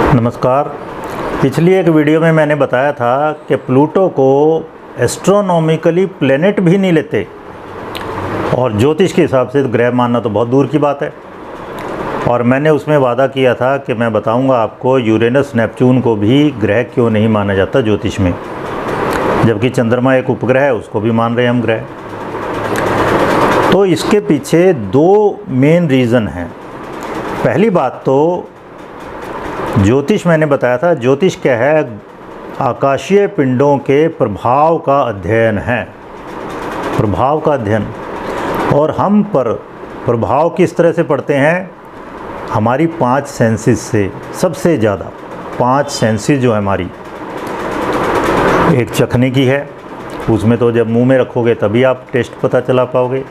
नमस्कार। पिछली एक वीडियो में मैंने बताया था कि प्लूटो को एस्ट्रोनॉमिकली प्लेनेट भी नहीं लेते और ज्योतिष के हिसाब से ग्रह मानना तो बहुत दूर की बात है। और मैंने उसमें वादा किया था कि मैं बताऊंगा आपको यूरेनस नेपच्यून को भी ग्रह क्यों नहीं माना जाता ज्योतिष में, जबकि चंद्रमा एक उपग्रह है, उसको भी मान रहे हैं हम ग्रह। तो इसके पीछे दो मेन रीज़न हैं। पहली बात तो ज्योतिष मैंने बताया था, ज्योतिष क्या है? आकाशीय पिंडों के प्रभाव का अध्ययन है, प्रभाव का अध्ययन। और हम पर प्रभाव किस तरह से पड़ते हैं? हमारी 5 सेंसेस से सबसे ज़्यादा 5 सेंसेस जो है हमारी, एक चखने की है, उसमें तो जब मुंह में रखोगे तभी आप टेस्ट पता चला पाओगे।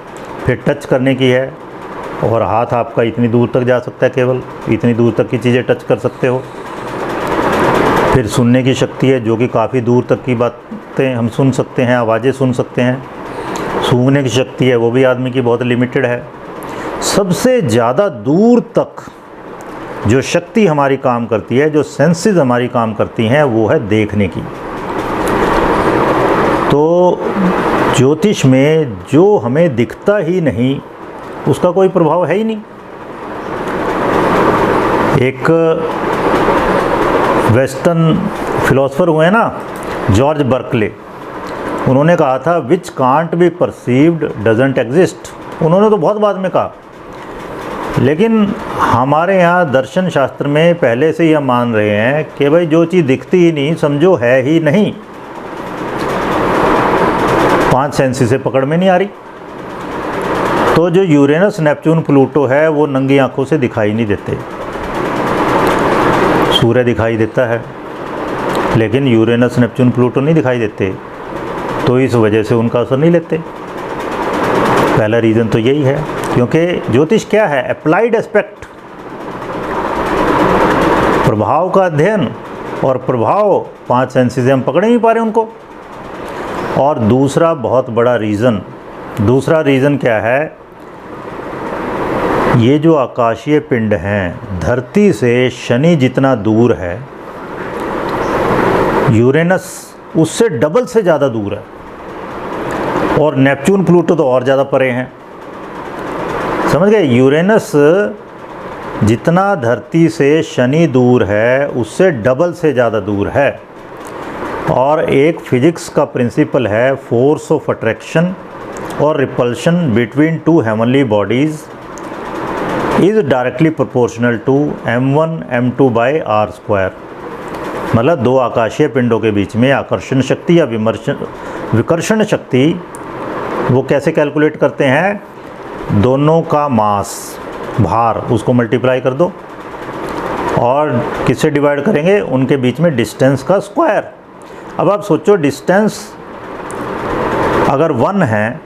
फिर टच करने की है, और हाथ आपका इतनी दूर तक जा सकता है, केवल इतनी दूर तक की चीज़ें टच कर सकते हो। फिर सुनने की शक्ति है, जो कि काफ़ी दूर तक की बातें हम सुन सकते हैं, आवाज़ें सुन सकते हैं। सूंघने की शक्ति है, वो भी आदमी की बहुत लिमिटेड है। सबसे ज़्यादा दूर तक जो शक्ति हमारी काम करती है, जो सेंसेस हमारी काम करती हैं, वो है देखने की। तो ज्योतिष में जो हमें दिखता ही नहीं, उसका कोई प्रभाव है ही नहीं। एक वेस्टर्न फिलोसफर हुए हैं ना, जॉर्ज बर्कले, उन्होंने कहा था which can't be perceived doesn't exist. उन्होंने तो बहुत बाद में कहा, लेकिन हमारे यहाँ दर्शन शास्त्र में पहले से ही हम मान रहे हैं कि भाई जो चीज़ दिखती ही नहीं, समझो है ही नहीं। 5 सेंसेस से पकड़ में नहीं आ रही। तो जो यूरेनस नेपच्यून प्लूटो है, वो नंगी आंखों से दिखाई नहीं देते। सूर्य दिखाई देता है, लेकिन यूरेनस नेपच्यून प्लूटो नहीं दिखाई देते, तो इस वजह से उनका असर नहीं लेते। पहला रीज़न तो यही है, क्योंकि ज्योतिष क्या है? अप्लाइड एस्पेक्ट, प्रभाव का अध्ययन। और प्रभाव 5 सेंसेस से हम पकड़ नहीं पा रहे उनको। और दूसरा बहुत बड़ा रीज़न, दूसरा रीज़न क्या है? ये जो आकाशीय पिंड हैं, धरती से शनि जितना दूर है, यूरेनस उससे डबल से ज़्यादा दूर है, और नेपच्यून प्लूटो तो और ज़्यादा परे हैं। समझ गए? यूरेनस जितना धरती से शनि दूर है, उससे डबल से ज़्यादा दूर है। और एक फिजिक्स का प्रिंसिपल है, फोर्स ऑफ अट्रैक्शन और repulsion between 2 heavenly bodies is directly proportional to m1 m2 by r²। मतलब 2 आकाशीय पिंडों के बीच में आकर्षण शक्ति या विकर्षण शक्ति, वो कैसे कैलकुलेट करते हैं? दोनों का मास, भार, उसको मल्टीप्लाई कर दो, और किससे डिवाइड करेंगे? उनके बीच में डिस्टेंस का स्क्वायर। अब आप सोचो, डिस्टेंस अगर 1 है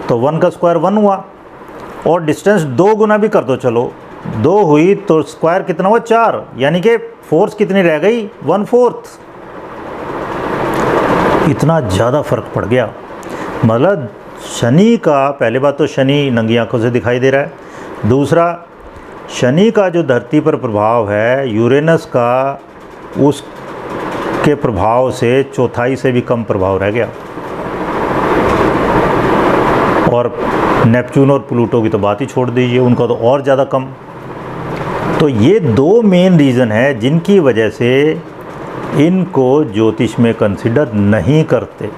तो 1 का स्क्वायर 1 हुआ, और डिस्टेंस 2 गुना भी कर दो, चलो 2 हुई तो स्क्वायर कितना हुआ? 4। यानी कि फोर्स कितनी रह गई? 1/4। इतना ज़्यादा फर्क पड़ गया। मतलब शनि का, पहले बात तो शनि नंगी आंखों से दिखाई दे रहा है। दूसरा, शनि का जो धरती पर प्रभाव है, यूरेनस का उसके प्रभाव से 1/4 से भी कम प्रभाव रह गया। और नेपच्यून और प्लूटो की तो बात ही छोड़ दीजिए, उनका तो और ज़्यादा कम। तो ये 2 मेन रीज़न है जिनकी वजह से इनको ज्योतिष में कंसिडर नहीं करते।